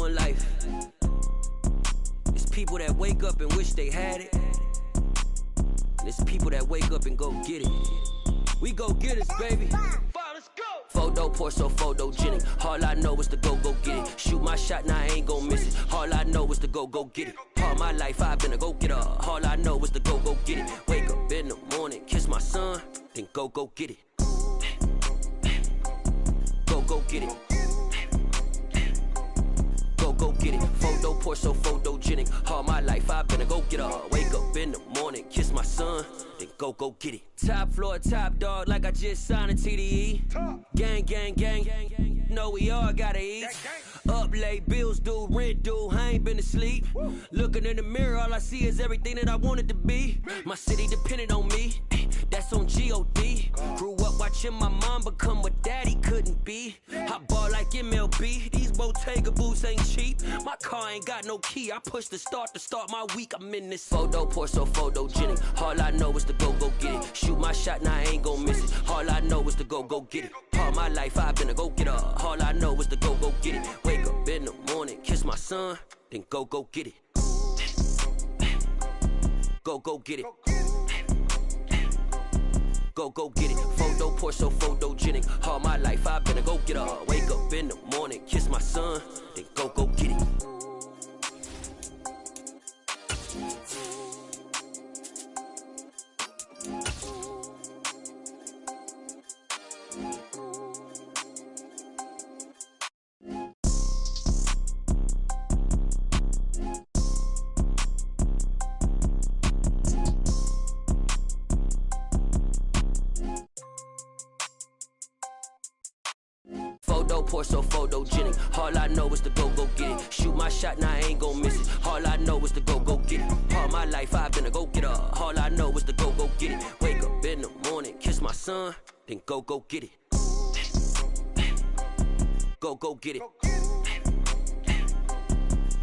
in life. It's people that wake up and wish they had it. And it's people that wake up and go get it. We go get it, baby. Let's go. Photo pour so photogenic. All I know is to go get it. Shoot my shot, now I ain't gon' miss it. All I know is to go get it. All my life I've been a go-getter. All I know is to go get it. Wake up in the morning, kiss my son, then go get it. Go get it. Go get it. Photo pour so photogenic. All my life I've been a go-getter. Wake up in the morning, kiss my son, then go get it. Top floor, top dog, like I just signed a TDE. Gang. Know we all gotta eat. Up late, bills due, rent due, I ain't been asleep. Looking in the mirror, all I see is everything that I wanted to be. My city depended on me, that's on G.O.D. Grew up watching my mom become what daddy couldn't be. I ball like MLB, these Bottega boots ain't cheap. My car ain't got no key, I push the start to start my week. I'm in this photo pour so photogenic. All I know is to go get it. Shoot my shot, now I ain't gon' miss it. All I know is to go get it. All my life I've been a go-getter. All I know is to go get it. Wake up in the morning, kiss my son, then go get it. Go get it. Go get it. Photo pour so photogenic. All my life I've been a go-getter. Wake up in the morning, kiss my son, then go get it. Photo pour so photogenic. All I know is to go get it. Shoot my shot, now I ain't gon' miss it. All I know is to go get it. All my life I've been a go-getter. All I know is to go get it. Wake up in the morning, kiss my son, then go get it. Go get it.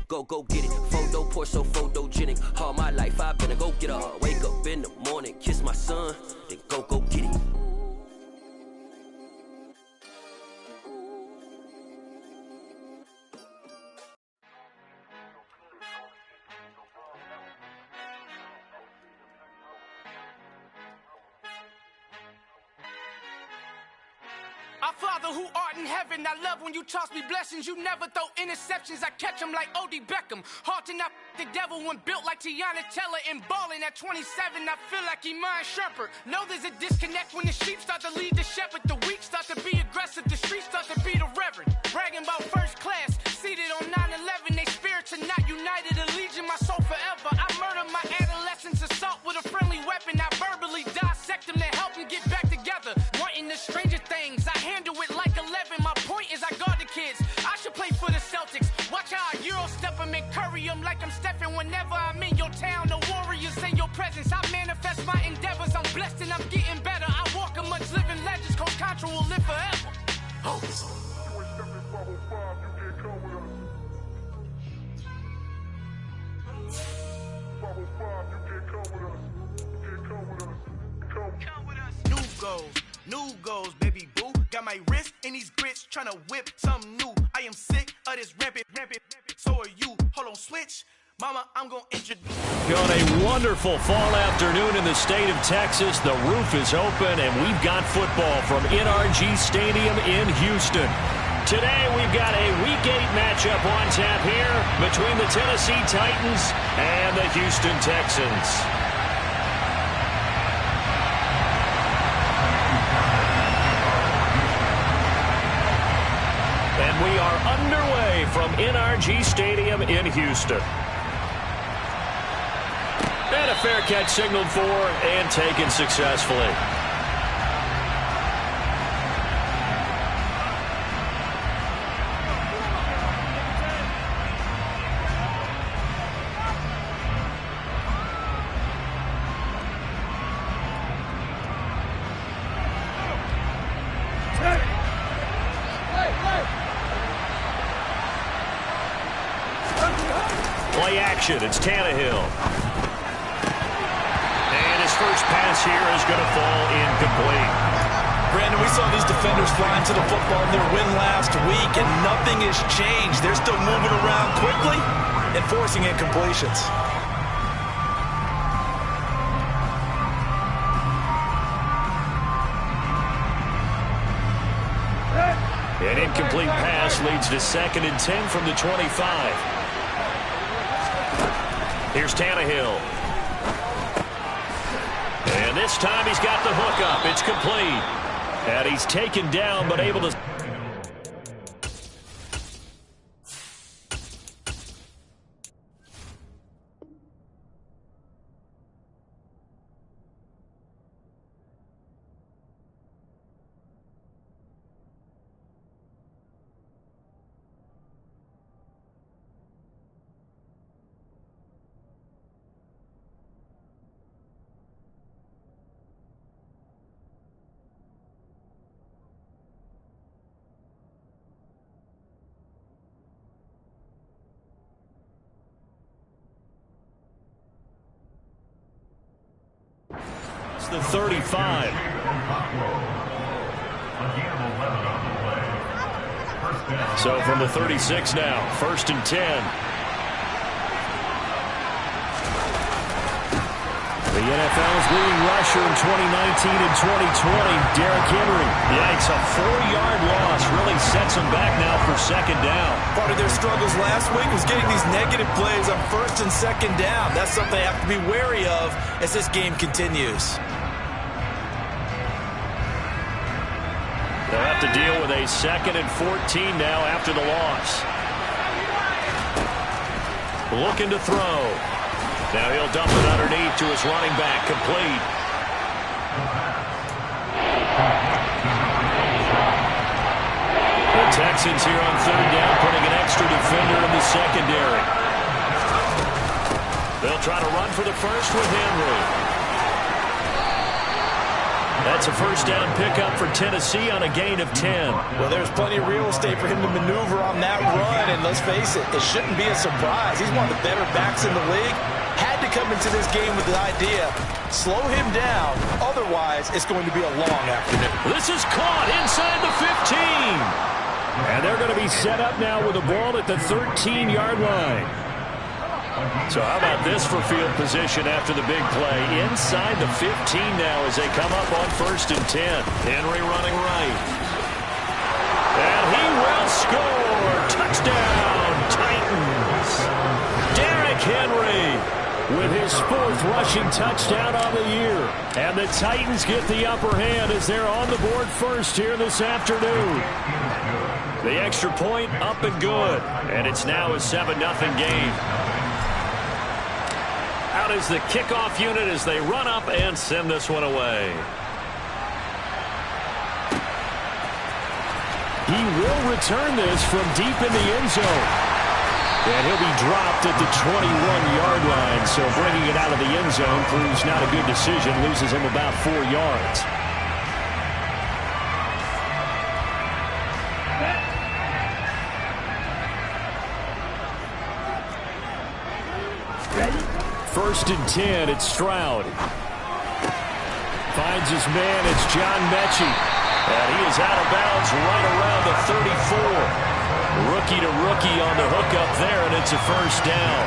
Go get it. Photo pour so photogenic. All my life I've been a go-getter. Wake up in the morning, kiss my son, then go get it. Our Father who art in heaven, I love when you toss me blessings. You never throw interceptions, I catch them like O.D. Beckham. Halting up the devil when built like Tiana Teller. And balling at 27, I feel like Iman Shumpert. Know there's a disconnect when the sheep start to lead the shepherd. The weak start to be aggressive, the streets start to be the reverend. Bragging about first class, seated on 9/11. They spirits are not united, a legion, my soul forever. I murder my adolescence, assault with a friendly weapon. I verbally dissect them to help them get back together. Wanting the stranger things, I handle it like 11. My point is I guard the kids. I should play for the Celtics. Watch how I Euro step them and curry them like I'm Stephen. Whenever I'm in your town, the Warriors in your presence. I manifest my endeavors. I'm blessed and I'm getting better. I walk amongst living legends. Coach Contra will live forever. Oh. New goals, baby boo. Got my wrist in these grits, tryna whip something new. I am sick of this rampant. So are you. Hold on, switch. Mama, I'm gonna introduce. Got a wonderful fall afternoon in the state of Texas. The roof is open, and we've got football from NRG Stadium in Houston. Today, we've got a Week 8 matchup on tap here between the Tennessee Titans and the Houston Texans. And we are underway from NRG Stadium in Houston. And a fair catch signaled for and taken successfully. Play action, it's Tannehill. And his first pass here is going to fall incomplete. Brandon, we saw these defenders flying to the football in their win last week, and nothing has changed. They're still moving around and forcing incompletions. An incomplete pass leads to 2nd and 10 from the 25. Here's Tannehill. And this time he's got the hook up. It's complete. And he's taken down but able to... The 35. So from the 36 now, 1st and 10. The NFL's leading rusher in 2019 and 2020, Derrick Henry. Yikes, a 4-yard loss really sets him back now for 2nd down. Part of their struggles last week was getting these negative plays on 1st and 2nd down. That's something they have to be wary of as this game continues. They'll have to deal with a 2nd and 14 now after the loss. Looking to throw. Now he'll dump it underneath to his running back, complete. The Texans here on 3rd down, putting an extra defender in the secondary. They'll try to run for the first with Henry. That's a 1st down pickup for Tennessee on a gain of 10. Well, there's plenty of real estate for him to maneuver on that run, and let's face it, it shouldn't be a surprise. He's one of the better backs in the league. Had to come into this game with the idea, slow him down, otherwise it's going to be a long afternoon. This is caught inside the 15. And they're going to be set up now with the ball at the 13-yard line. So how about this for field position after the big play? Inside the 15 now as they come up on 1st and 10. Henry running right. And he will score. Touchdown, Titans. Derrick Henry with his 4th rushing touchdown on the year. And the Titans get the upper hand as they're on the board first here this afternoon. The extra point up and good. And it's now a 7-0 game. Out is the kickoff unit as they run up and send this one away. He will return this from deep in the end zone. And he'll be dropped at the 21-yard line. So bringing it out of the end zone proves not a good decision. Loses him about 4 yards. Ready? 1st and 10, it's Stroud. Finds his man, it's John Mechie. And he is out of bounds right around the 34. Rookie to rookie on the hookup there, and it's a 1st down.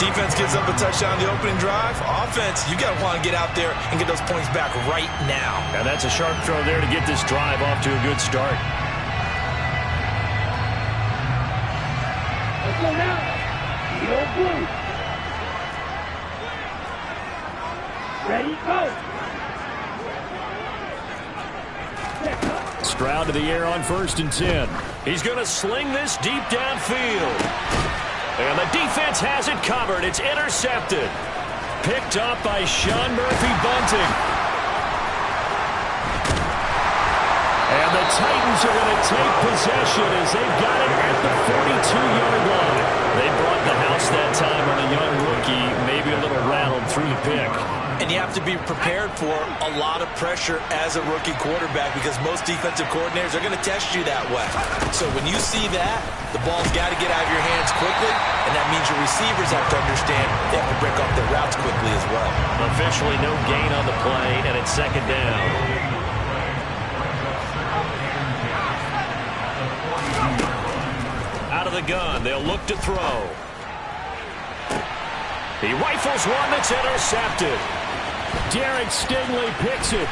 Defense gives up a touchdown the opening drive. Offense, you got to want to get out there and get those points back right now. And that's a sharp throw there to get this drive off to a good start. Let's go now. Yo, blue. Ready, go. Stroud to the air on 1st and 10. He's going to sling this deep downfield. And the defense has it covered. It's intercepted. Picked up by Sean Murphy-Bunting. And the Titans are going to take possession as they've got it at the 42-yard line. They brought the house that time on a young rookie, maybe a little rattled through the pick. And you have to be prepared for a lot of pressure as a rookie quarterback because most defensive coordinators are going to test you that way. So when you see that, the ball's got to get out of your hands quickly, and that means your receivers have to understand they have to break off their routes quickly as well. Officially no gain on the play, and it's 2nd down. Out of the gun, they'll look to throw. He rifles one that's intercepted. Derek Stingley picks it.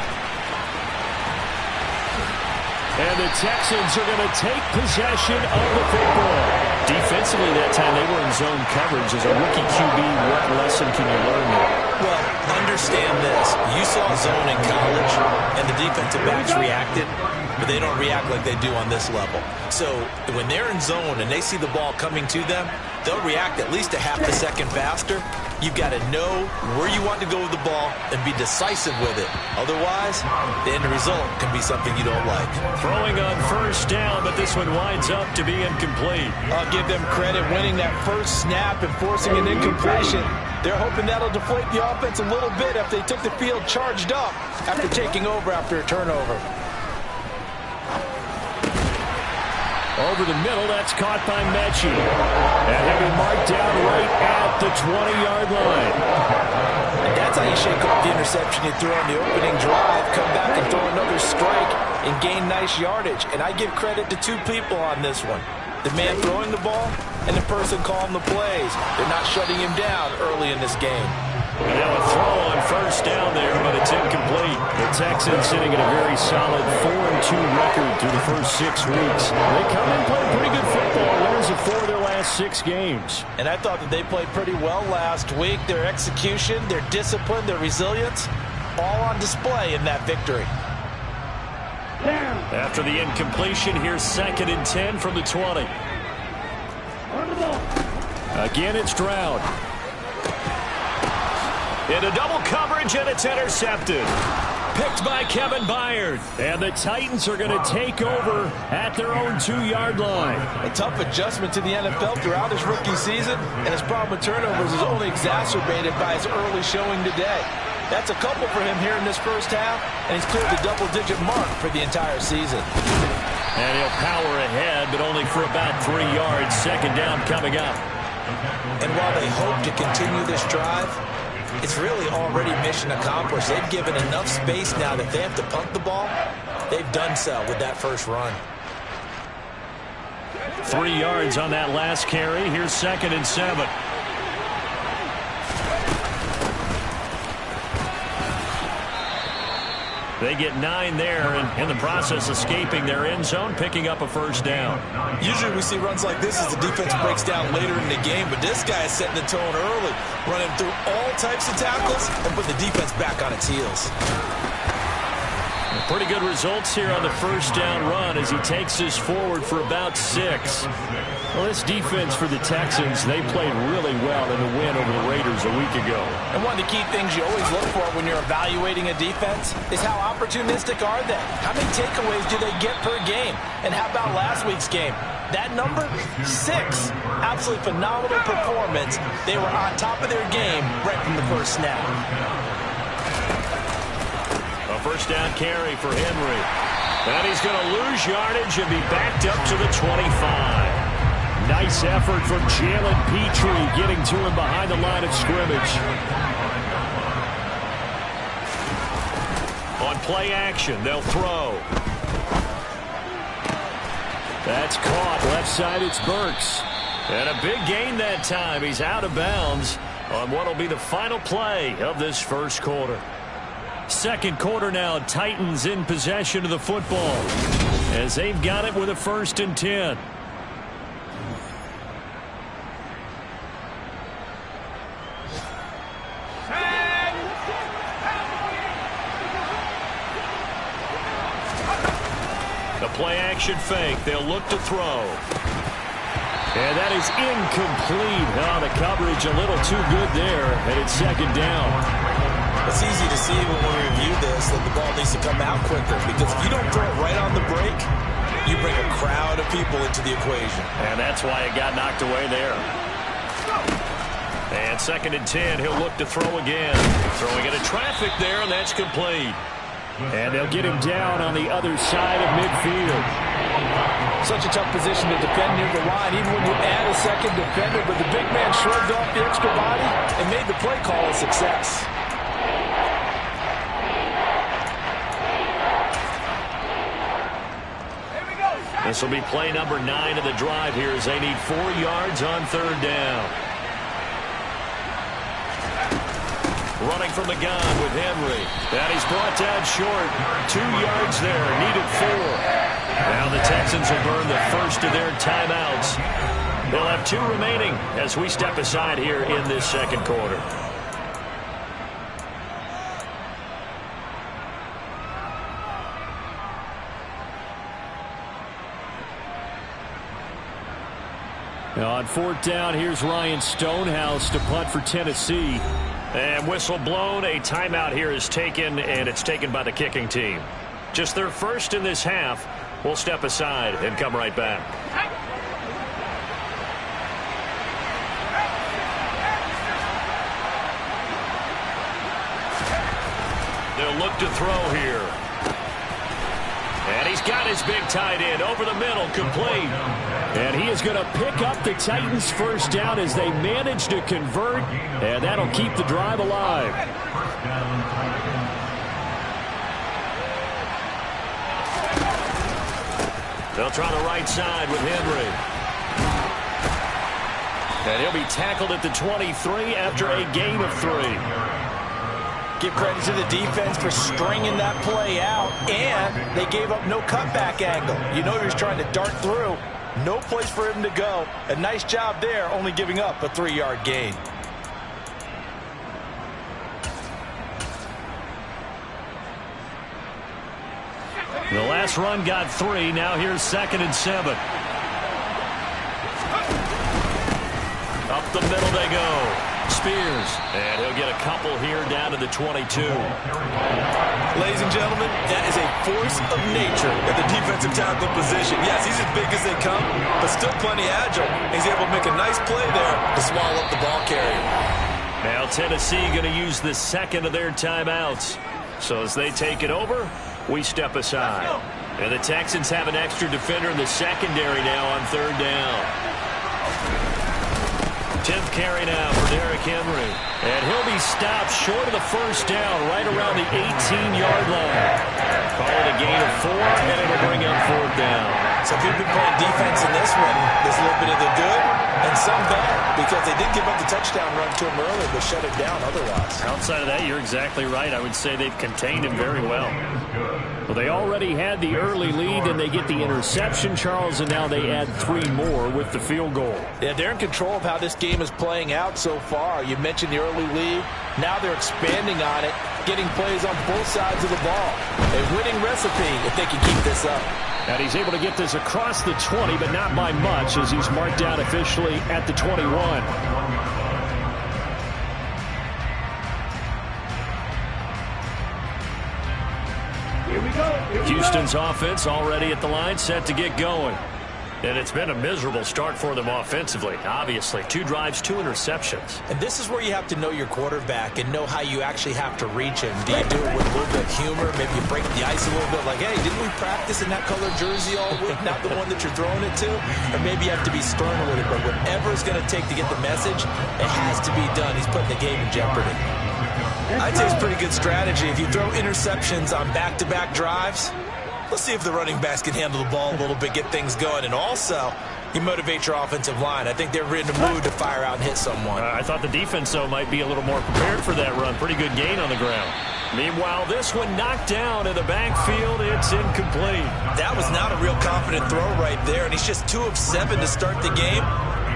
And the Texans are going to take possession of the football. Defensively that time, they were in zone coverage. As a rookie QB, what lesson can you learn there? Well, understand this. You saw zone in college, and the defensive backs reacted, but they don't react like they do on this level. So when they're in zone and they see the ball coming to them, they'll react at least a half a second faster. You've got to know where you want to go with the ball and be decisive with it. Otherwise, the end result can be something you don't like. Throwing on first down, but this one winds up to be incomplete. I'll give them credit winning that first snap and forcing an incompletion. They're hoping that'll deflate the offense a little bit if they took the field charged up after taking over after a turnover. Over the middle, that's caught by Mechie. And he'll be marked down right at the 20-yard line. And that's how you shake off the interception you threw on the opening drive, come back and throw another strike and gain nice yardage. And I give credit to two people on this one. The man throwing the ball and the person calling the plays. They're not shutting him down early in this game. And now a throw on first down there, but it's incomplete. The Texans sitting at a very solid 4-2 record through the first 6 weeks. They come in playing pretty good football, winners of 4 of their last 6 games. And I thought that they played pretty well last week. Their execution, their discipline, their resilience, all on display in that victory. After the incompletion, here's 2nd and 10 from the 20. Again, it's Stroud. Into double coverage, and it's intercepted. Picked by Kevin Byard. And the Titans are going to take over at their own 2-yard line. A tough adjustment to the NFL throughout his rookie season, and his problem with turnovers is only exacerbated by his early showing today. That's a couple for him here in this first half, and he's cleared the double-digit mark for the entire season. And he'll power ahead, but only for about 3 yards. 2nd down coming up. And while they hope to continue this drive, it's really already mission accomplished. They've given enough space now that they have to punt the ball. They've done so with that first run. 3 yards on that last carry. Here's 2nd and 7. They get 9 there, and in the process escaping their end zone, picking up a first down. Usually we see runs like this as the defense breaks down later in the game, but this guy is setting the tone early, running through all types of tackles and putting the defense back on its heels. Pretty good results here on the first down run as he takes this forward for about 6. Well, this defense for the Texans, they played really well in the win over the Raiders a week ago. And one of the key things you always look for when you're evaluating a defense is how opportunistic are they? How many takeaways do they get per game? And how about last week's game? That number, 6. Absolutely phenomenal performance. They were on top of their game right from the first snap. A first down carry for Henry. And he's going to lose yardage and be backed up to the 25. Nice effort from Jalen Petrie getting to him behind the line of scrimmage. On play action, they'll throw. That's caught. Left side, it's Burks. And a big gain that time. He's out of bounds on what will be the final play of this first quarter. Second quarter now, Titans in possession of the football as they've got it with a 1st and 10. The play action fake. They'll look to throw. And that is incomplete. Oh, the coverage a little too good there, and it's 2nd down. It's easy to see when we review this that the ball needs to come out quicker, because if you don't throw it right on the break, you bring a crowd of people into the equation. And that's why it got knocked away there. And 2nd and 10, he'll look to throw again. Throwing into traffic there, and that's complete. And they'll get him down on the other side of midfield. Such a tough position to defend near the line, even when you add a second defender, but the big man shrugged off the extra body and made the play call a success. This will be play number 9 of the drive here as they need 4 yards on 3rd down. running from the gun with Henry. And he's brought down short. 2 yards there, needed 4. Now the Texans will burn the first of their timeouts. They'll have 2 remaining as we step aside here in this second quarter. Now on 4th down, here's Ryan Stonehouse to punt for Tennessee. And whistle blown, a timeout here is taken, and it's taken by the kicking team. Just their first in this half. We'll step aside and come right back. They'll look to throw here. And he's got his big tight end over the middle, complete. And he is going to pick up the Titans' first down as they manage to convert, and that'll keep the drive alive. They'll try the right side with Henry. And he'll be tackled at the 23 after a gain of 3. Give credit to the defense for stringing that play out, and they gave up no cutback angle. You know he was trying to dart through. No place for him to go. A nice job there, only giving up a 3-yard gain. The last run got 3. Now here's 2nd and 7. Up the middle they go. Spears, and he'll get a couple here down to the 22. Ladies and gentlemen, that is a force of nature at the defensive tackle position. Yes, he's as big as they come, but still plenty agile. He's able to make a nice play there to swallow up the ball carrier. Now Tennessee going to use the second of their timeouts. So as they take it over, we step aside. And the Texans have an extra defender in the secondary now on 3rd down. 10th carry now for Derrick Henry. And he'll be stopped short of the first down right around the 18-yard line. Call it a gain of 4, and it'll bring up 4th down. So if you've been playing defense in this one, there's a little bit of the good and some bad, because they did give up the touchdown run to him early, but shut it down otherwise. Outside of that, you're exactly right. I would say they've contained him very well. Well, they already had the early lead, and they get the interception, Charles, and now they add 3 more with the field goal. Yeah, they're in control of how this game is playing out so far. You mentioned the early lead. Now they're expanding on it, getting plays on both sides of the ball. A winning recipe if they can keep this up. And he's able to get this across the 20, but not by much, as he's marked down officially at the 21. Here we go. Houston's offense already at the line, set to get going. And it's been a miserable start for them offensively, obviously. 2 drives, 2 interceptions. And this is where you have to know your quarterback and know how you actually have to reach him. Do you do it with a little bit of humor? Maybe you break the ice a little bit, like, hey, didn't we practice in that colored jersey all week? Not the one that you're throwing it to? Or maybe you have to be stern with it, but whatever it's going to take to get the message, it has to be done. He's putting the game in jeopardy. I'd say it's a pretty good strategy. If you throw interceptions on back-to-back drives, let's see if the running backs can handle the ball a little bit, get things going, and also you motivate your offensive line. I think they're in the mood to fire out and hit someone. I thought the defense, though, might be a little more prepared for that run. Pretty good gain on the ground. Meanwhile, this one knocked down in the backfield. It's incomplete. That was not a real confident throw right there, and he's just 2 of 7 to start the game.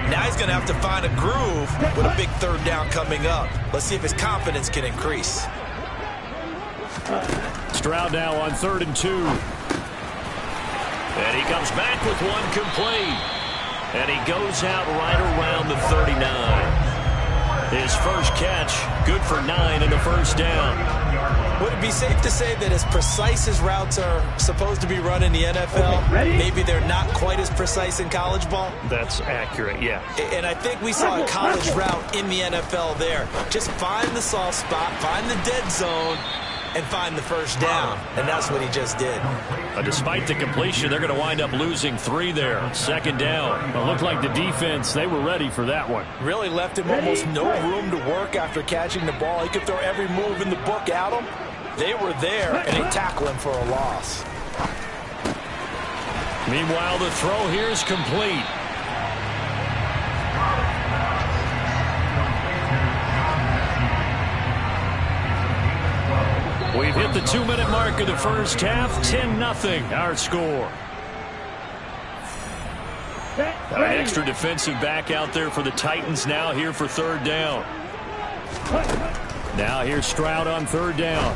Now he's going to have to find a groove with a big 3rd down coming up. Let's see if his confidence can increase. Stroud now on 3rd and 2. And he comes back with one complete. And he goes out right around the 39. His first catch, good for 9 and a first down. Would it be safe to say that as precise as routes are supposed to be run in the NFL, maybe they're not quite as precise in college ball? That's accurate, yeah. And I think we saw a college route in the NFL there. Just find the soft spot, find the dead zone, and find the first down. And that's what he just did. Despite the completion, they're going to wind up losing 3 there. 2nd down. It looked like the defense, they were ready for that one. Really left him almost no room to work after catching the ball. He could throw every move in the book at him. They were there, and they tackle him for a loss. Meanwhile, the throw here is complete. We've hit the 2-minute mark of the first half. 10-0 our score. An extra defensive back out there for the Titans now here for third down. Now here's Stroud on third down.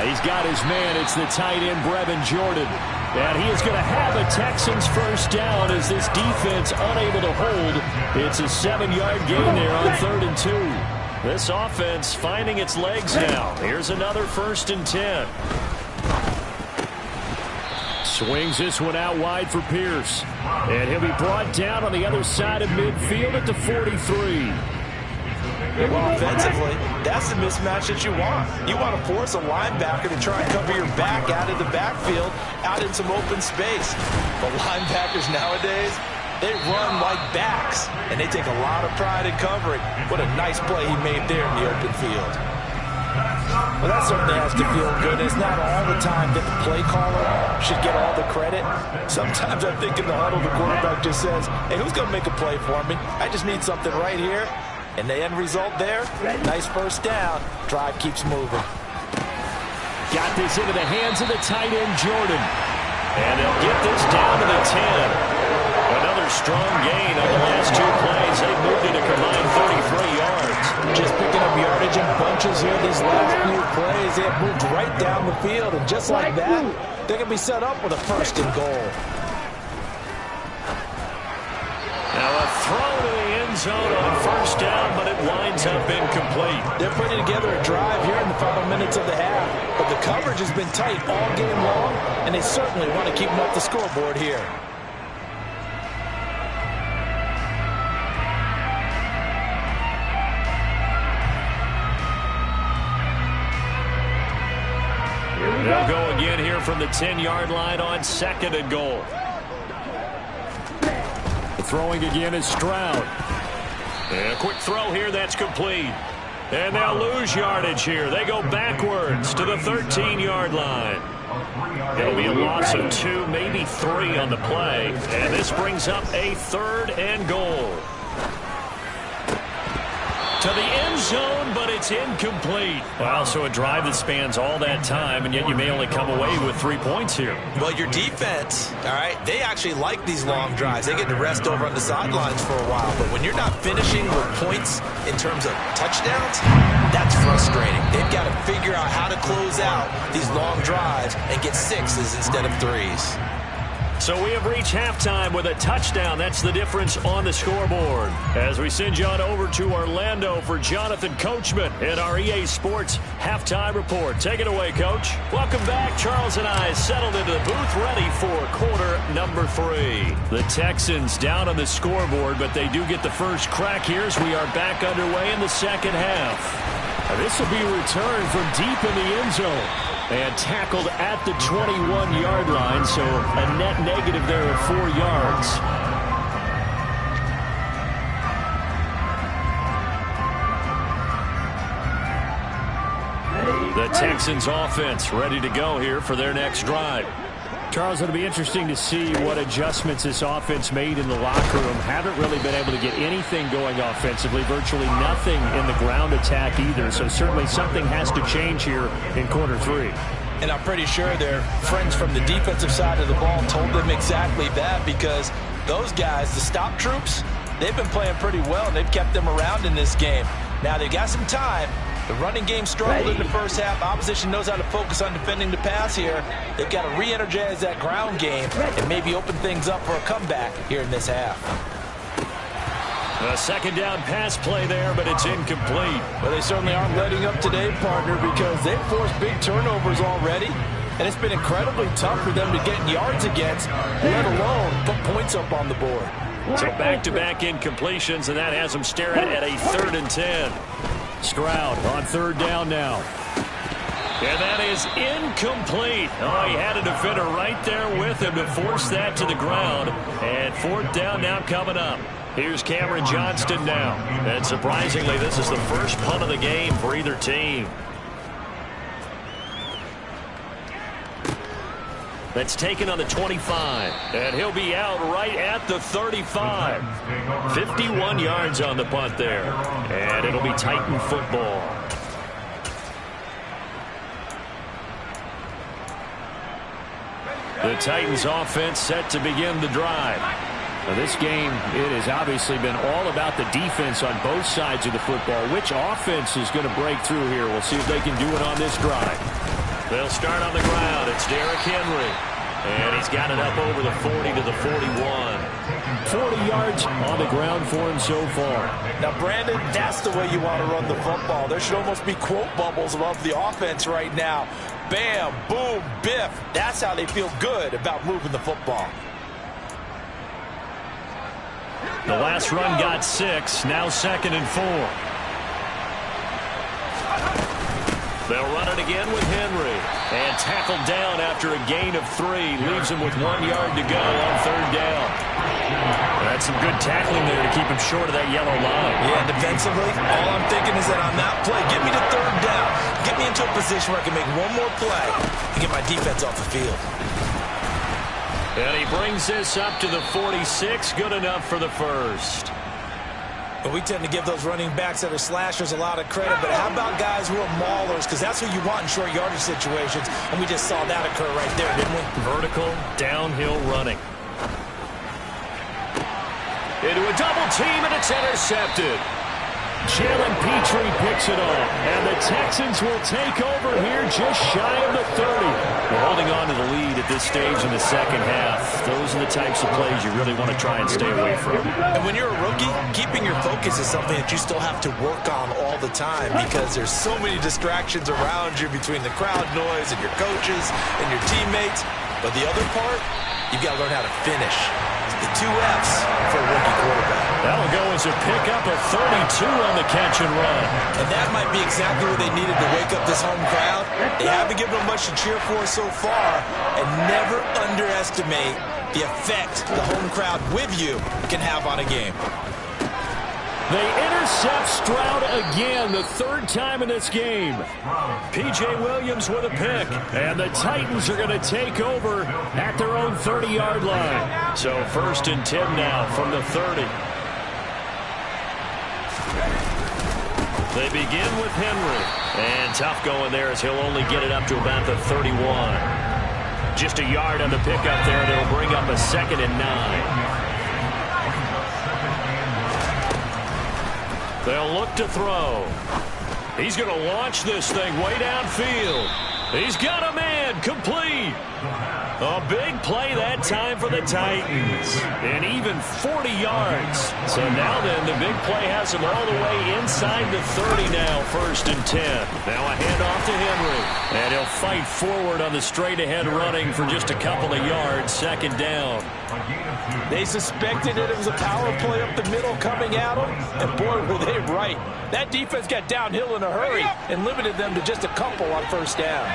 He's got his man. It's the tight end, Brevin Jordan. And he is going to have a Texans first down as this defense unable to hold. It's a 7-yard gain there on 3rd and 2. This offense finding its legs now. Here's another 1st and 10. Swings this one out wide for Pierce. And he'll be brought down on the other side of midfield at the 43. Well, offensively, that's the mismatch that you want. You want to force a linebacker to try and cover your back out of the backfield, out in some open space. But linebackers nowadays, they run like backs, and they take a lot of pride in covering. What a nice play he made there in the open field. Well, that certainly has to feel good. It's not all the time that the play caller should get all the credit. Sometimes I think in the huddle, the quarterback just says, hey, who's going to make a play for me? I just need something right here. And the end result there, nice first down. Drive keeps moving. Got this into the hands of the tight end, Jordan. And they'll get this down to the 10. Another strong gain on the last 2 plays. They moved it a combined 33 yards. Just picking up yardage in bunches here these last few plays. They have moved right down the field. And just like that, they're going to be set up with a 1st and goal. Now a throw to the end zone on 1st down, but it winds up incomplete. They're putting together a drive here in the final minutes of the half, but the coverage has been tight all game long, and they certainly want to keep them off the scoreboard here. They'll go again here from the 10-yard line on 2nd and goal. Throwing again is Stroud. And a quick throw here that's complete. And they'll lose yardage here. They go backwards to the 13-yard line. It'll be a loss of 2, maybe 3 on the play. And this brings up a 3rd and goal. To the end zone, but it's incomplete. Well, so a drive that spans all that time, and yet you may only come away with 3 points here. Well, your defense, all right, they actually like these long drives. They get to rest over on the sidelines for a while. But when you're not finishing with points in terms of touchdowns, that's frustrating. They've got to figure out how to close out these long drives and get 6s instead of 3s. So we have reached halftime with a touchdown. That's the difference on the scoreboard. As we send you on over to Orlando for Jonathan Coachman in our EA Sports Halftime Report. Take it away, Coach. Welcome back. Charles and I settled into the booth ready for quarter number 3. The Texans down on the scoreboard, but they do get the first crack here as we are back underway in the second half. This will be returned from deep in the end zone. And tackled at the 21-yard line, so a net negative there of 4 yards. The Texans offense ready to go here for their next drive. Charles, it'll be interesting to see what adjustments this offense made in the locker room. Haven't really been able to get anything going offensively, virtually nothing in the ground attack either. So certainly something has to change here in quarter 3. And I'm pretty sure their friends from the defensive side of the ball told them exactly that, because those guys, the stop troops, they've been playing pretty well, and they've kept them around in this game. Now they've got some time. The running game struggled in the first half. Opposition knows how to focus on defending the pass here. They've got to re-energize that ground game and maybe open things up for a comeback here in this half. A second down pass play there, but it's incomplete. Well, they certainly aren't letting up today, partner, because they've forced big turnovers already, and it's been incredibly tough for them to get yards against, let alone put points up on the board. So back-to-back incompletions, and that has them staring at a 3rd and 10. Stroud on 3rd down now. And that is incomplete. Oh, he had a defender right there with him to force that to the ground. And 4th down now coming up. Here's Cameron Johnston now. And surprisingly, this is the first punt of the game for either team. That's taken on the 25. And he'll be out right at the 35. 51 yards on the punt there. And it'll be Titan football. The Titans offense set to begin the drive. Now this game, it has obviously been all about the defense on both sides of the football. Which offense is going to break through here? We'll see if they can do it on this drive. They'll start on the ground. It's Derrick Henry. And he's got it up over the 40 to the 41. 40 yards on the ground for him so far. Now, Brandon, that's the way you want to run the football. There should almost be quote bubbles above the offense right now. Bam, boom, biff. That's how they feel good about moving the football. The last run got 6. Now 2nd and 4. They'll run it again with Henry. And tackled down after a gain of 3. Leaves him with 1 yard to go on 3rd down. That's some good tackling there to keep him short of that yellow line. Yeah, defensively, all I'm thinking is that on that play, get me to 3rd down. Get me into a position where I can make one more play and get my defense off the field. And he brings this up to the 46. Good enough for the first. But we tend to give those running backs that are slashers a lot of credit. But how about guys who are maulers? Because that's who you want in short yardage situations. And we just saw that occur right there, didn't we? Vertical, downhill running. Into a double team, and it's intercepted. Jalen Petrie picks it off. And the Texans will take over here just shy of the 30. We're holding on to the lead at this stage in the second half. Those are the types of plays you really want to try and stay away from. And when you're a rookie, keeping your focus is something that you still have to work on all the time because there's so many distractions around you between the crowd noise and your coaches and your teammates. But the other part, you've got to learn how to finish. The 2 F's for a rookie quarterback. That'll go as a pickup of 32 on the catch and run. And that might be exactly what they needed to wake up this home crowd. They haven't given them much to cheer for so far. And never underestimate the effect the home crowd with you can have on a game. They intercept Stroud again, the 3rd time in this game. P.J. Williams with a pick. And the Titans are going to take over at their own 30-yard line. So 1st and 10 now from the 30. They begin with Henry. And tough going there as he'll only get it up to about the 31. Just a yard on the pickup there. That'll bring up a 2nd and 9. They'll look to throw. He's going to launch this thing way downfield. He's got a man, complete. A big play that time for the Titans. And even 40 yards. So now then, the big play has him all the way inside the 30 now, 1st and 10. Now a handoff to Henry. And he'll fight forward on the straight-ahead running for just a couple of yards, 2nd down. They suspected that it was a power play up the middle coming at them. And boy, were they right. That defense got downhill in a hurry and limited them to just a couple on 1st down.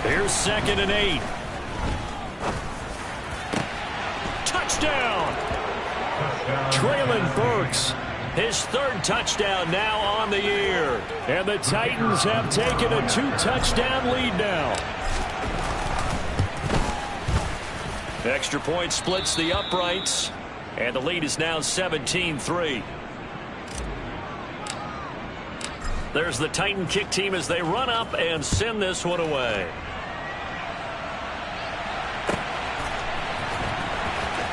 Here's 2nd and 8. Touchdown! Treylon Burks, his 3rd touchdown now on the year. And the Titans have taken a 2-touchdown lead now. Extra point splits the uprights. And the lead is now 17-3. There's the Titan kick team as they run up and send this one away.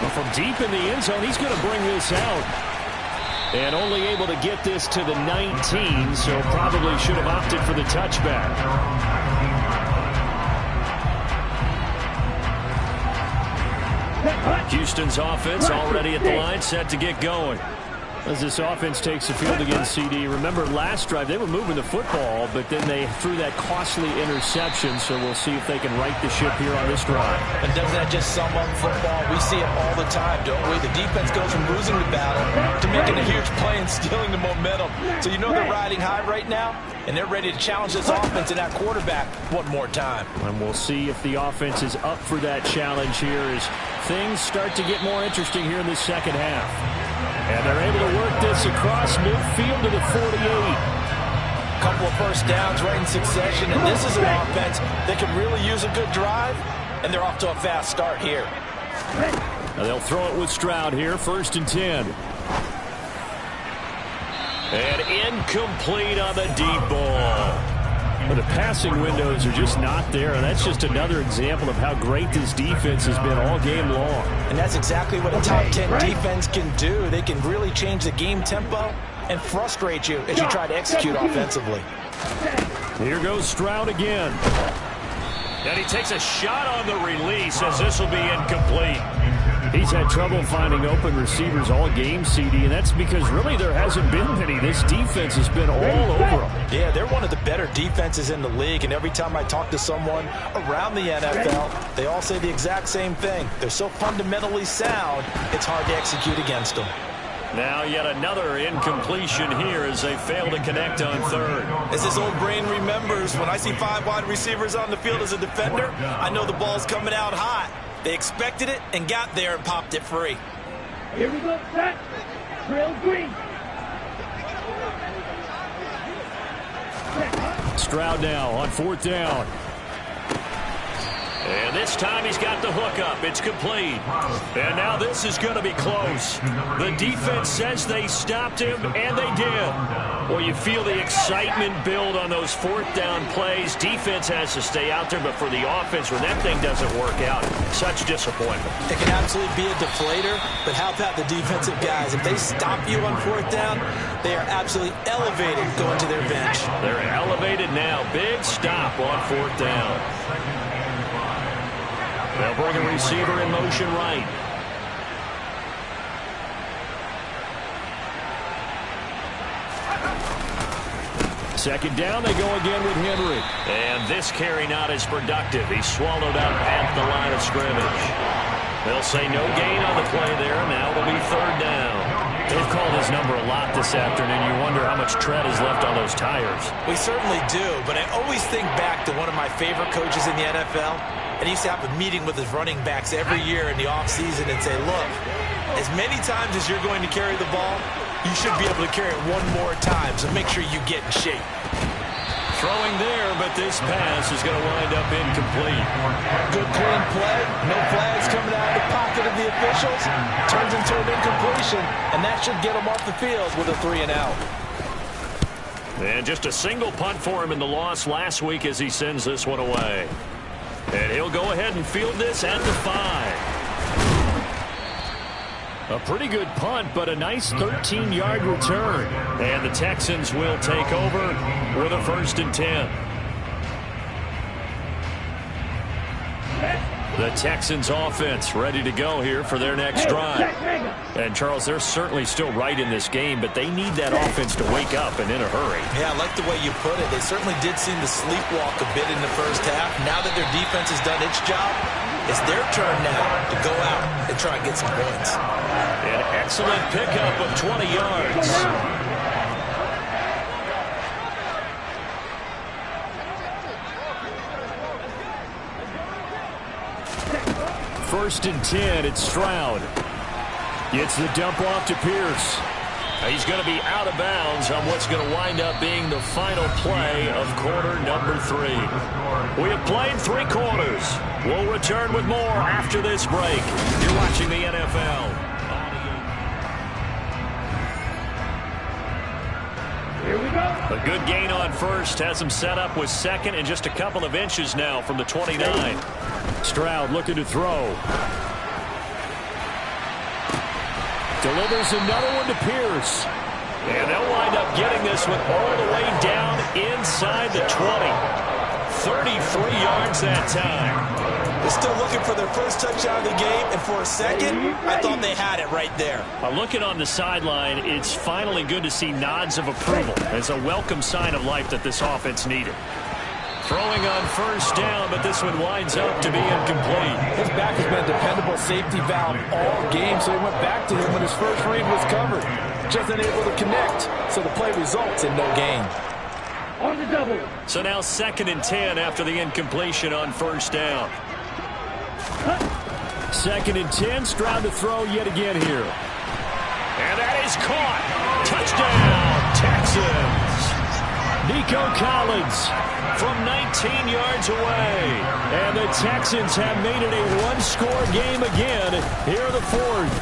Well, from deep in the end zone, he's going to bring this out. And only able to get this to the 19, so probably should have opted for the touchback. Houston's offense already at the line, set to get going. As this offense takes the field against CD, remember last drive they were moving the football, but then they threw that costly interception, so we'll see if they can right the ship here on this drive. And doesn't that just sum up football? We see it all the time, don't we? The defense goes from losing the battle to making a huge play and stealing the momentum. So you know they're riding high right now, and they're ready to challenge this offense and that quarterback one more time. And we'll see if the offense is up for that challenge here as things start to get more interesting here in the second half. And they're able to work this across midfield to the 48. Couple of 1st downs right in succession, and this is an offense that can really use a good drive, and they're off to a fast start here. Now they'll throw it with Stroud here, 1st and 10. And incomplete on the deep ball. Well, the passing windows are just not there, and that's just another example of how great this defense has been all game long. And that's exactly what a top 10 defense can do. They can really change the game tempo and frustrate you as you try to execute offensively. Here goes Stroud again. And he takes a shot on the release as this will be incomplete. He's had trouble finding open receivers all game, CD, and that's because really there hasn't been many. This defense has been all over them. Yeah, they're one of the better defenses in the league, and every time I talk to someone around the NFL, they all say the exact same thing. They're so fundamentally sound, it's hard to execute against them. Now yet another incompletion here as they fail to connect on third. As this old brain remembers, when I see 5 wide receivers on the field as a defender, I know the ball's coming out hot. They expected it and got there and popped it free. Here we go, set. Trail green. Stroud now on 4th down. And this time he's got the hook up. It's complete. And now this is going to be close. The defense says they stopped him, and they did. Well, you feel the excitement build on those 4th down plays. Defense has to stay out there, but for the offense, when that thing doesn't work out, such disappointment. It can absolutely be a deflator, but how about the defensive guys? If they stop you on 4th down, they are absolutely elevated going to their bench. They're elevated now. Big stop on 4th down. They'll bring a receiver in motion right. Second down, they go again with Henry. And this carry not as productive. He's swallowed up at the line of scrimmage. They'll say no gain on the play there. Now it'll be 3rd down. They've called his number a lot this afternoon. You wonder how much tread is left on those tires. We certainly do, but I always think back to one of my favorite coaches in the NFL. And he used to have a meeting with his running backs every year in the offseason and say, look, as many times as you're going to carry the ball, you should be able to carry it one more time, so make sure you get in shape. Throwing there, but this pass is going to wind up incomplete. Good clean play. No flags coming out of the pocket of the officials. Turns into an incompletion, and that should get him off the field with a 3-and-out. And just a single punt for him in the loss last week as he sends this one away. And he'll go ahead and field this at the 5. A pretty good punt, but a nice 13-yard return. And the Texans will take over with a 1st and 10. The Texans offense ready to go here for their next drive. And, Charles, they're certainly still right in this game, but they need that offense to wake up and in a hurry. Yeah, I like the way you put it. They certainly did seem to sleepwalk a bit in the first half. Now that their defense has done its job, it's their turn now to go out and try and get some points. An excellent pickup of 20 yards. 1st and 10, it's Stroud. Gets the dump off to Pierce. He's going to be out of bounds on what's going to wind up being the final play of quarter number 3. We have played 3 quarters. We'll return with more after this break. You're watching the NFL. Here we go. A good gain on 1st has him set up with 2nd and just a couple of inches now from the 29. Stroud looking to throw. Delivers another one to Pierce. And they'll wind up getting this one all the way down inside the 20. 33 yards that time. They're still looking for their first touchdown of the game, and for a second, I thought they had it right there. Looking on the sideline, it's finally good to see nods of approval. It's a welcome sign of life that this offense needed. Throwing on 1st down, but this one winds up to be incomplete. His back has been a dependable safety valve all game, so he went back to him when his first read was covered. Just unable to connect, so the play results in no gain. On the double. So now 2nd and 10 after the incompletion on 1st down. 2nd and 10, Stroud to throw yet again here. And that is caught. Touchdown, Texans. Nico Collins from 19 yards away. And the Texans have made it a one-score game again here in the 4th.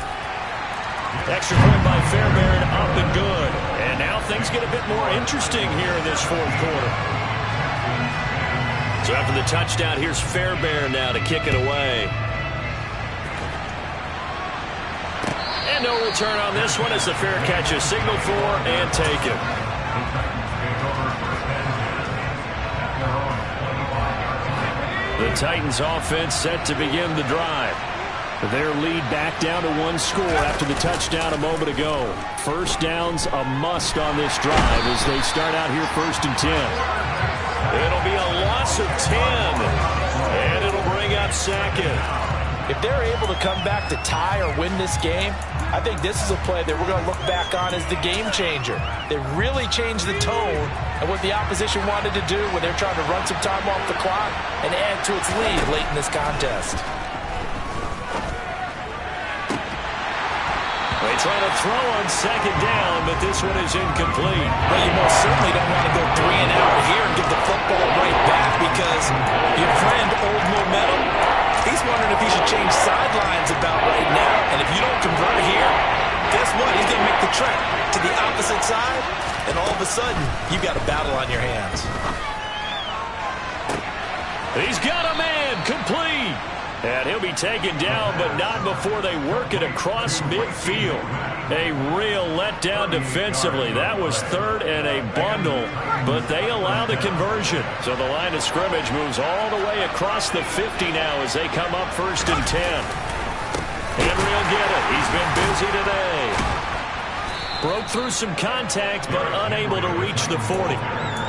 Extra point by Fairbairn, up and good. And now things get a bit more interesting here in this 4th quarter. So after the touchdown, here's Fairbairn now to kick it away. And no return on this one as the fair catch is signaled for and taken. The Titans offense set to begin the drive. Their lead back down to 1 score after the touchdown a moment ago. First down's a must on this drive as they start out here 1st and 10. It'll be a loss of 10, and it'll bring up 2nd. If they're able to come back to tie or win this game, I think this is a play that we're going to look back on as the game changer. They really changed the tone and what the opposition wanted to do when they're trying to run some time off the clock and add to its lead late in this contest. They try to throw on 2nd down, but this one is incomplete. But you most certainly don't want to go 3 and out here and give the football right back because your friend, Old Momentum, he's wondering if he should change sidelines about right now. And if you don't convert here, guess what? He's going to make the trek to the opposite side, and all of a sudden, you've got a battle on your hands. He's got a man, complete. And he'll be taken down, but not before they work it across midfield. A real letdown defensively. That was 3rd and a bundle, but they allow the conversion. So the line of scrimmage moves all the way across the 50 now as they come up 1st and 10. Henry will get it. He's been busy today. Broke through some contact, but unable to reach the 40.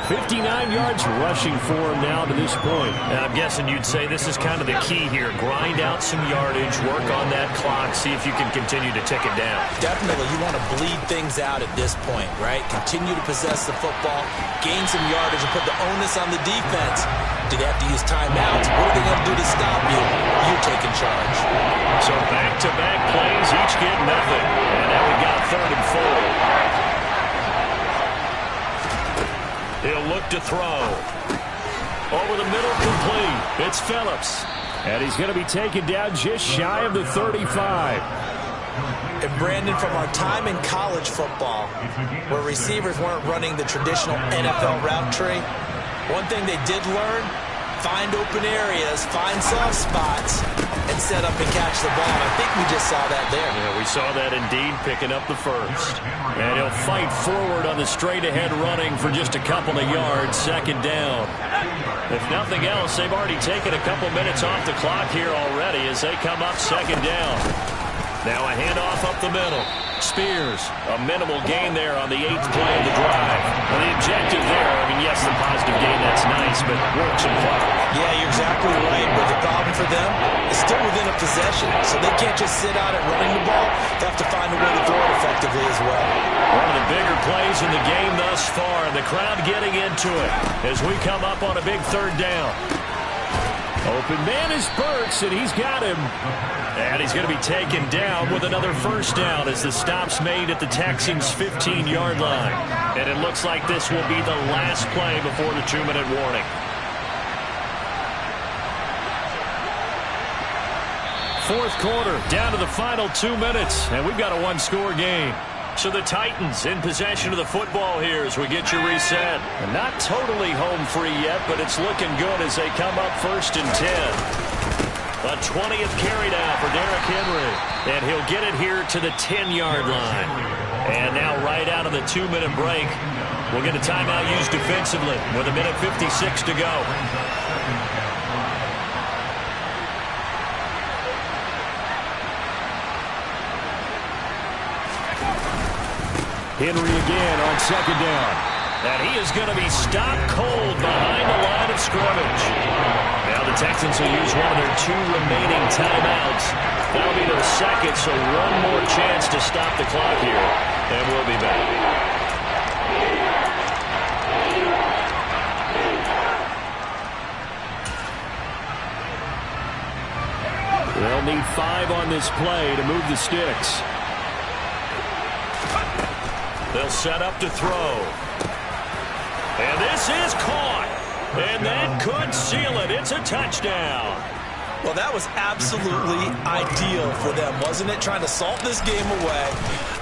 59 yards rushing for him now to this point. And I'm guessing you'd say this is kind of the key here. Grind out some yardage, work on that clock, see if you can continue to tick it down. Definitely, you want to bleed things out at this point, right? Continue to possess the football, gain some yardage, and put the onus on the defense. Do they have to use timeouts? What are they going to do to stop you? You're taking charge. So back-to-back plays, each get nothing. And now we got 3rd and 4. He'll look to throw. Over the middle, complete. It's Phillips. And he's going to be taken down just shy of the 35. And Brandon, from our time in college football, where receivers weren't running the traditional NFL route tree, one thing they did learn, find open areas, find soft spots, and set up and catch the ball. And I think we just saw that there. Yeah, we saw that indeed, picking up the 1st. And he'll fight forward on the straight-ahead running for just a couple of yards, 2nd down. If nothing else, they've already taken a couple minutes off the clock here already as they come up 2nd down. Now a handoff up the middle. Spears, a minimal gain there on the 8th play of the drive. And the objective there, I mean, yes, the positive gain, that's nice, but work some clock. Yeah, you're exactly right. But the problem for them is still within a possession. So they can't just sit out at running the ball. They have to find a way to throw it effectively as well. One of the bigger plays in the game thus far, and the crowd getting into it as we come up on a big 3rd down. Open man is Burks, and he's got him. And he's going to be taken down with another 1st down as the stop's made at the Texans' 15-yard line. And it looks like this will be the last play before the 2-minute warning. Fourth quarter, down to the final 2 minutes, and we've got a 1-score game. So the Titans in possession of the football here as we get you reset. And not totally home free yet, but it's looking good as they come up 1st and 10. A 20th carry now for Derrick Henry. And he'll get it here to the 10-yard line. And now right out of the 2-minute break, we'll get a timeout used defensively with 1:56 to go. Henry again on 2nd down. And he is going to be stopped cold behind the line of scrimmage. Now the Texans will use one of their 2 remaining timeouts. That'll be their 2nd, so one more chance to stop the clock here. And we'll be back. They'll need 5 on this play to move the sticks. They'll set up to throw. And this is caught. And that could seal it. It's a touchdown. Well, that was absolutely ideal for them, wasn't it? Trying to salt this game away.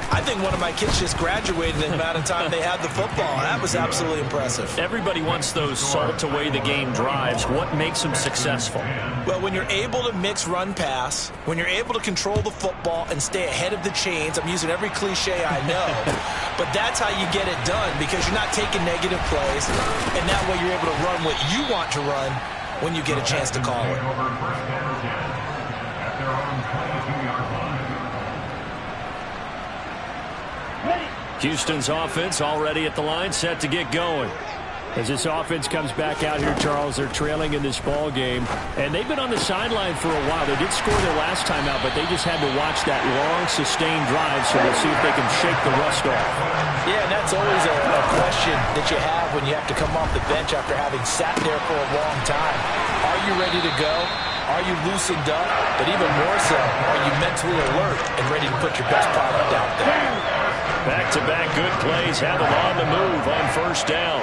I think one of my kids just graduated in the amount of time they had the football. That was absolutely impressive. Everybody wants those salt-away-the-game drives. What makes them successful? Well, when you're able to mix run-pass, when you're able to control the football and stay ahead of the chains, I'm using every cliche I know, but that's how you get it done because you're not taking negative plays, and that way you're able to run what you want to run when you get a chance to call it. Houston's offense already at the line, set to get going. As this offense comes back out here, Charles, they're trailing in this ball game, and they've been on the sideline for a while. They did score their last time out, but they just had to watch that long, sustained drive, so we'll see if they can shake the rust off. Yeah, and that's always a question that you have when you have to come off the bench after having sat there for a long time. Are you ready to go? Are you loosened up? But even more so, are you mentally alert and ready to put your best product out there? Back-to-back good plays have them on the move on first down.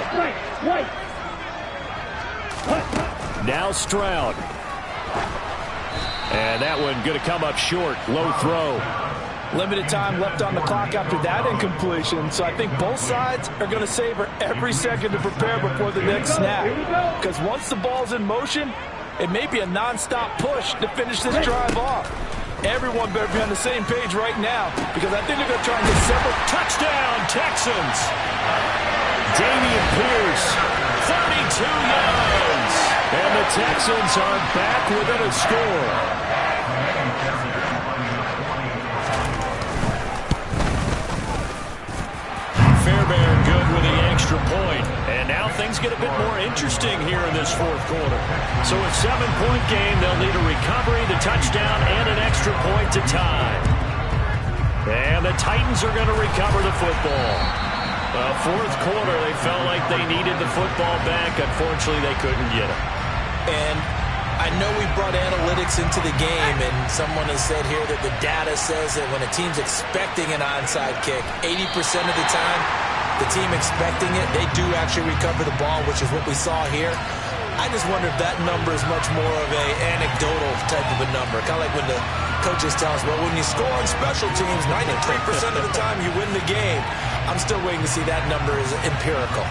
Now Stroud. And that one going to come up short. Low throw. Limited time left on the clock after that incompletion, so I think both sides are going to savor every second to prepare before the next snap. Because once the ball's in motion, it may be a non-stop push to finish this drive off. Everyone better be on the same page right now because I think they're going to try and get several. Touchdown, Texans. Dameon Pierce, 32 yards. And the Texans are back within a score. Fairbairn good with the extra point. And now things get a bit more interesting here in this fourth quarter. So a 7-point game, they'll need a recovery, the touchdown, and an extra point to tie. And the Titans are going to recover the football. Fourth quarter, they felt like they needed the football back. Unfortunately, they couldn't get it. And I know we brought analytics into the game, and someone has said here that the data says that when a team's expecting an onside kick, 80% of the time, the team expecting it, they do actually recover the ball, which is what we saw here. I just wonder if that number is much more of a anecdotal type of a number. Kind of like when the coaches tell us, well, when you score on special teams, 93% of the time you win the game. I'm still waiting to see that number is empirical.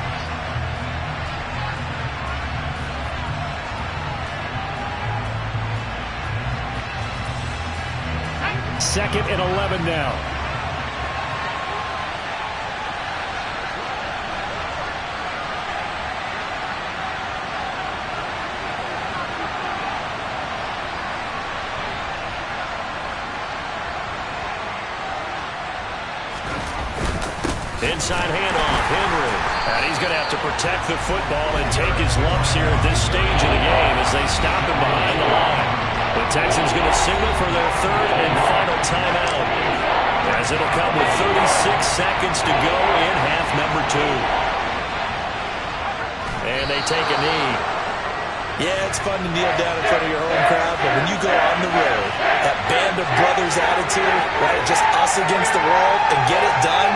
Second and 11 now. Inside handoff, Henry. And he's going to have to protect the football and take his lumps here at this stage of the game as they stop him behind the line. The Texans going to signal for their third and final timeout, as it'll come with 36 seconds to go in half number 2. And they take a knee. Yeah, it's fun to kneel down in front of your home crowd, but when you go on the road, that band of brothers attitude, right, just us against the world, and get it done,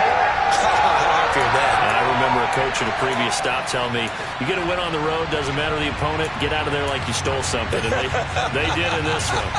I feel that. I remember a coach at a previous stop telling me, you get a win on the road, doesn't matter the opponent, get out of there like you stole something. And they did in this one.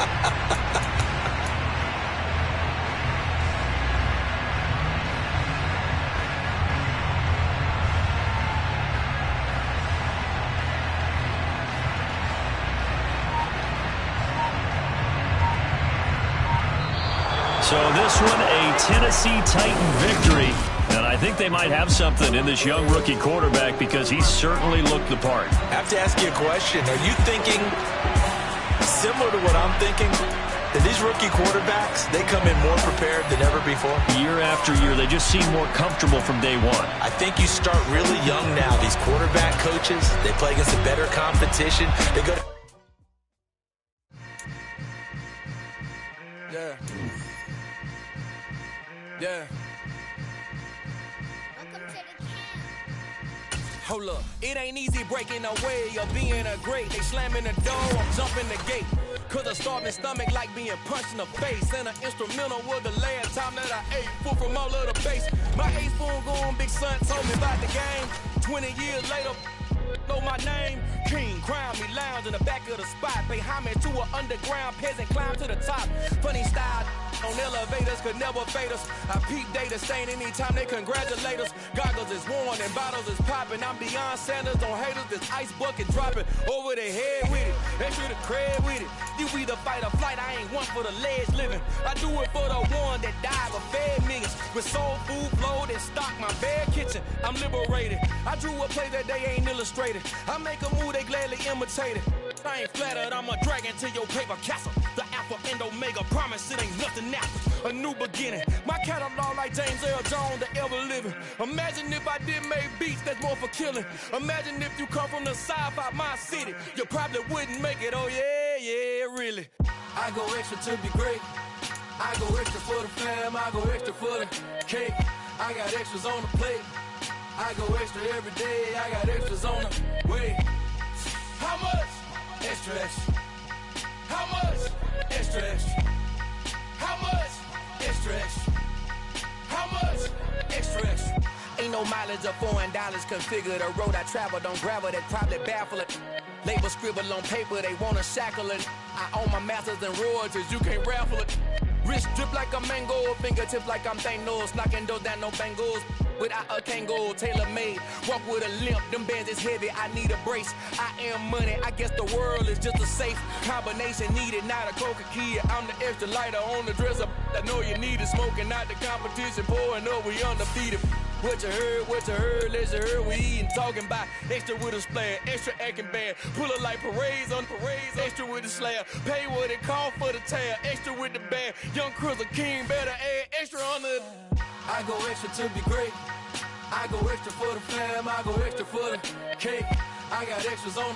So this one, a Tennessee Titan victory. And I think they might have something in this young rookie quarterback because he certainly looked the part. I have to ask you a question. Are you thinking similar to what I'm thinking? That these rookie quarterbacks, they come in more prepared than ever before? Year after year, they just seem more comfortable from day one. I think you start really young now. These quarterback coaches, they play against a better competition. They go to... Yeah. Hold up, it ain't easy breaking away or being a great. They slamming the door, I'm jumping the gate. Cause a starving stomach like being punched in the face. And an instrumental was the last time that I ate food from all of the base. My 8-spoon going big son told me about the game. 20 years later, know my name? King, crown me, lounge in the back of the spot. Pay homage to an underground peasant, climb to the top. Funny style on elevators could never fade us. I peep data stain anytime they congratulate us. Goggles is worn and bottles is popping. I'm Deion Sanders on haters, this ice bucket dropping over their head with it. Extra the cred with it. You either fight or flight, I ain't one for the ledge living. I do it for the one that died but fed millions. With soul food flowed and stock my bare kitchen. I'm liberated. I drew a play that they ain't illustrated. I make a move they gladly imitate it. I ain't flattered, I'm a dragon to your paper castle. The Alpha and Omega, promise it ain't nothing after. A new beginning. My catalog like James Earl Jones, the ever living. Imagine if I did make beats that's more for killing. Imagine if you come from the sci-fi my city. You probably wouldn't make it, oh yeah, really. I go extra to be great. I go extra for the fam, I go extra for the cake. I got extras on the plate. I go extra every day, I got extras on the way. How much? Extra, extra. How much? Extra, extra. How much? Extra, extra. How much? Extra, extra. Ain't no mileage or $4 configure the road I travel. Don't gravel that probably baffle it. Label scribble on paper, they wanna shackle it. I own my masters and royalties, you can't raffle it. Wrist drip like a mango, fingertip like I'm Thanos. Knocking doors down, no bangles. Without a Kango, tailor-made. Walk with a limp, them bands is heavy, I need a brace. I am money, I guess the world is just a safe combination needed, not a coca key. I'm the extra lighter on the dresser. I know you need it, smoking out the competition, pouring up, we undefeated. What you heard, let's heard, we eatin', talking about extra with a splash, extra acting bad, pull it like parades on parades, extra with the slab, pay what it cost for the tab, extra with the band, young Chris a king, better add extra on the. I go extra to be great, I go extra for the fam, I go extra for the cake, I got extras on the